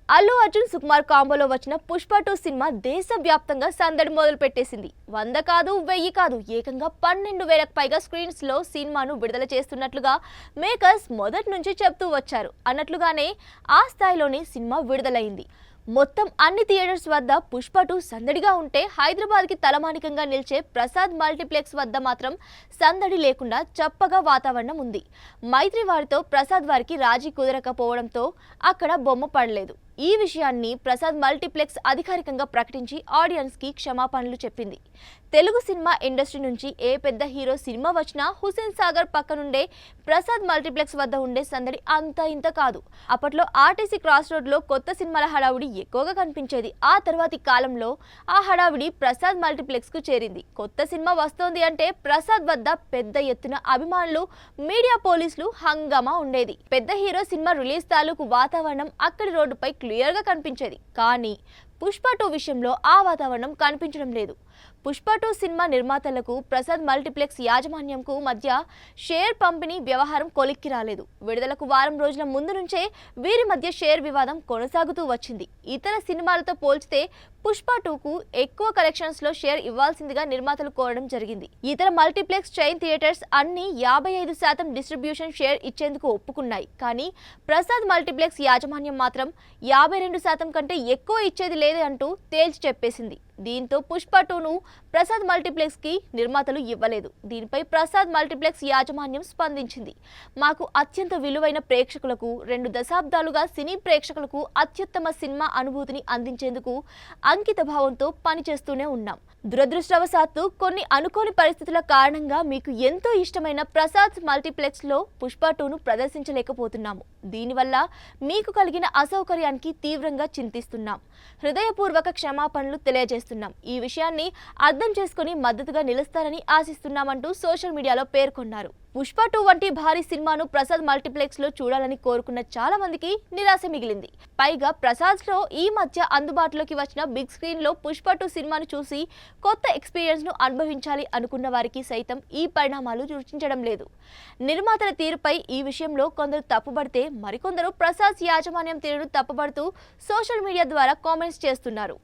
అల్లు అర్జున్ సుకుమార్ కాంబోలో వచ్చిన పుష్ప 2 సినిమా దేశవ్యాప్తంగా సందడి మొదలు పెట్టేసింది. 100 కాదు 1000 కాదు ఏకంగా 12,000కు పైగా స్క్రీన్స్ లో సినిమాను విడుదల చేస్తున్నట్లుగా మేకర్స్ మొదటి నుంచి చెప్తూ వచ్చారు. అన్నట్లుగానే ఆ స్థాయిలోనే సినిమా విడుదలైంది. మొత్తం అన్ని థియేటర్స్ వద్ద పుష్ప 2 సందడిగా ఉంటే హైదరాబాద్కి తలమానికంగా నిలిచే ప్రసాద్ మల్టీప్లెక్స్ వద్ద మాత్రం సందడి లేకుండా చప్పగా వాతావరణం ఉంది. మైత్రి వారితో ప్రసాద్ వారికి రాజీ కుదరకపోవడంతో అక్కడ బొమ్మ పడలేదు. ఈ విషయాన్ని ప్రసాద్ మల్టీప్లెక్స్ అధికారికంగా ప్రకటించి ఆడియన్స్ కి క్షమాపణలు చెప్పింది. తెలుగు సినిమా ఇండస్ట్రీ నుంచి ఏ పెద్ద హీరో సినిమా వచ్చినా హుస్సేన్ సాగర్ పక్కనుండే ప్రసాద్ మల్టీప్లెక్స్ వద్ద ఉండే సందడి అంతా ఇంత కాదు. అప్పట్లో ఆర్టీసీ క్రాస్ రోడ్ లో కొత్త సినిమాల హడావుడి ఎక్కువగా కనిపించేది. ఆ తర్వాతి కాలంలో ఆ హడావుడి ప్రసాద్ మల్టీప్లెక్స్ కు చేరింది. కొత్త సినిమా వస్తోంది అంటే ప్రసాద్ వద్ద పెద్ద ఎత్తున అభిమానులు, మీడియా, పోలీసులు హంగామా ఉండేది. పెద్ద హీరో సినిమా రిలీజ్ తాలూకు వాతావరణం అక్కడి రోడ్డుపై క్లియర్ గా కనిపించేది. కానీ పుష్ప 2 విషయంలో ఆ వాతావరణం కనిపించడం లేదు. పుష్ప 2 సినిమా నిర్మాతలకు ప్రసాద్ మల్టీప్లెక్స్ యాజమాన్యంకు మధ్య షేర్ పంపిణీ వ్యవహారం కొలిక్కి రాలేదు. విడుదలకు వారం రోజుల ముందు నుంచే వీరి మధ్య షేర్ వివాదం కొనసాగుతూ వచ్చింది. ఇతర సినిమాలతో పోల్చితే పుష్ప 2కు ఎక్కువ కలెక్షన్స్ లో షేర్ ఇవ్వాల్సిందిగా నిర్మాతలు కోరడం జరిగింది. ఇతర మల్టీప్లెక్స్ చైన్ థియేటర్స్ అన్ని 55% డిస్ట్రిబ్యూషన్ షేర్ ఇచ్చేందుకు ఒప్పుకున్నాయి. కానీ ప్రసాద్ మల్టీప్లెక్స్ యాజమాన్యం మాత్రం 52% కంటే ఎక్కువ ఇచ్చేది లేదు అంటూ తేల్చి చెప్పేసింది. దీంతో పుష్ప 2ను ప్రసాద్ మల్టీప్లెక్స్ కి నిర్మాతలు ఇవ్వలేదు. దీనిపై ప్రసాద్ మల్టీప్లెక్స్ యాజమాన్యం స్పందించింది. మాకు అత్యంత విలువైన ప్రేక్షకులకు 2 దశాబ్దాలుగా సినీ ప్రేక్షకులకు అత్యుత్తమ సినిమా అనుభూతిని అందించేందుకు అంకిత భావంతో పనిచేస్తూనే ఉన్నాం. దురదృష్టవశాత్తు కొన్ని అనుకోని పరిస్థితుల కారణంగా మీకు ఎంతో ఇష్టమైన ప్రసాద్ మల్టీప్లెక్స్ లో పుష్ప 2ను ప్రదర్శించలేకపోతున్నాము. దీనివల్ల మీకు కలిగిన అసౌకర్యానికి తీవ్రంగా చింతిస్తున్నాం. హృదయపూర్వక క్షమాపణలు తెలియజేస్తున్నాం. ఈ విషయాన్ని అర్థం చేసుకుని మద్దతుగా నిలుస్తారని ఆశిస్తున్నామంటూ సోషల్ మీడియాలో పేర్కొన్నారు. పుష్ప 2 వంటి భారీ సినిమాను ప్రసాద్ మల్టీప్లెక్స్ లో చూడాలని కోరుకున్న చాలా మందికి నిరాశ మిగిలింది. పైగా ప్రసాద్ లో ఈ మధ్య అందుబాటులోకి వచ్చిన బిగ్ స్క్రీన్ లో పుష్ప 2 సినిమాను చూసి కొత్త ఎక్స్పీరియన్స్ ను అనుభవించాలి అనుకున్న వారికి సైతం ఈ పరిణామాలు రుచించడం లేదు. నిర్మాతల తీరుపై ఈ విషయంలో కొందరు తప్పుపడితే మరికొందరు ప్రసాద్ యాజమాన్యం తీరును తప్పుపడుతూ సోషల్ మీడియా ద్వారా కామెంట్స్ చేస్తున్నారు.